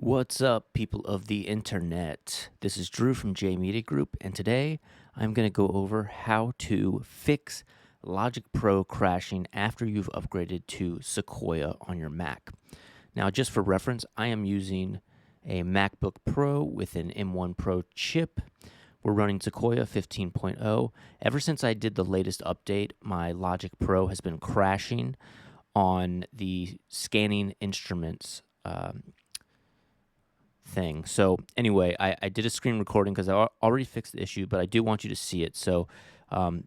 What's up, people of the internet? This is Drew from J Media Group, and today I'm going to go over how to fix Logic Pro crashing after you've upgraded to Sequoia on your Mac. Now, just for reference, I am using a MacBook Pro with an M1 Pro chip. We're running Sequoia 15.0. Ever since I did the latest update, my Logic Pro has been crashing on the scanning instruments thing. So anyway, I did a screen recording because I already fixed the issue, but I do want you to see it. So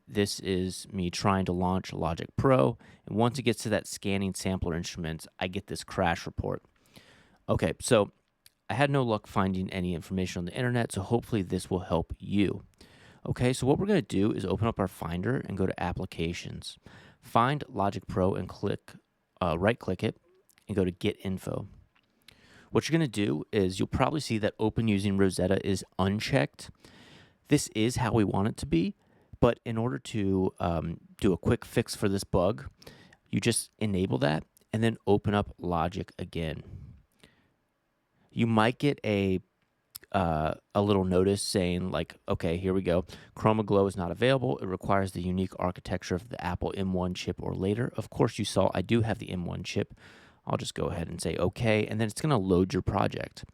this is me trying to launch Logic Pro, and once it gets to that scanning sampler instruments, I get this crash report. Okay, so I had no luck finding any information on the internet, so hopefully this will help you. Okay, so what we're going to do is open up our Finder and go to Applications. Find Logic Pro and right-click it and go to Get Info. What you're going to do is you'll probably see that Open Using Rosetta is unchecked. This is how we want it to be, but in order to do a quick fix for this bug, you just enable that and then open up Logic again. You might get a little notice saying like, okay, here we go. Chroma Glow is not available. It requires the unique architecture of the Apple M1 chip or later. Of course, you saw I do have the M1 chip. I'll just go ahead and say okay, and then it's going to load your project.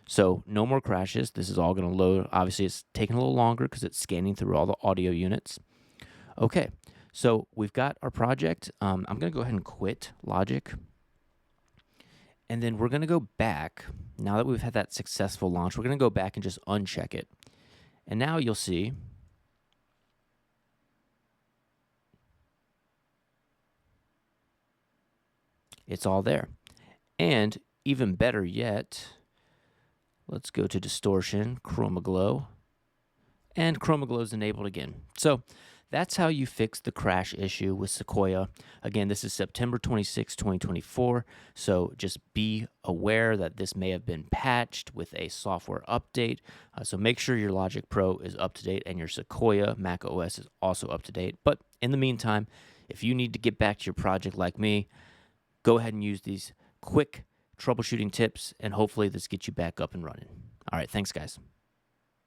So no more crashes. This is all going to load. Obviously, it's taking a little longer because it's scanning through all the audio units. Okay, so we've got our project. I'm going to go ahead and quit Logic. And then we're going to go back. Now that we've had that successful launch, we're going to go back and just uncheck it. And now you'll see it's all there. And even better yet, let's go to Distortion, Chroma Glow, and Chroma Glow is enabled again. So that's how you fix the crash issue with Sequoia. Again, this is September 26, 2024, so just be aware that this may have been patched with a software update. So make sure your Logic Pro is up to date and your Sequoia macOS is also up to date. But in the meantime, if you need to get back to your project like me, go ahead and use these quick troubleshooting tips, and hopefully this gets you back up and running. All right, thanks, guys.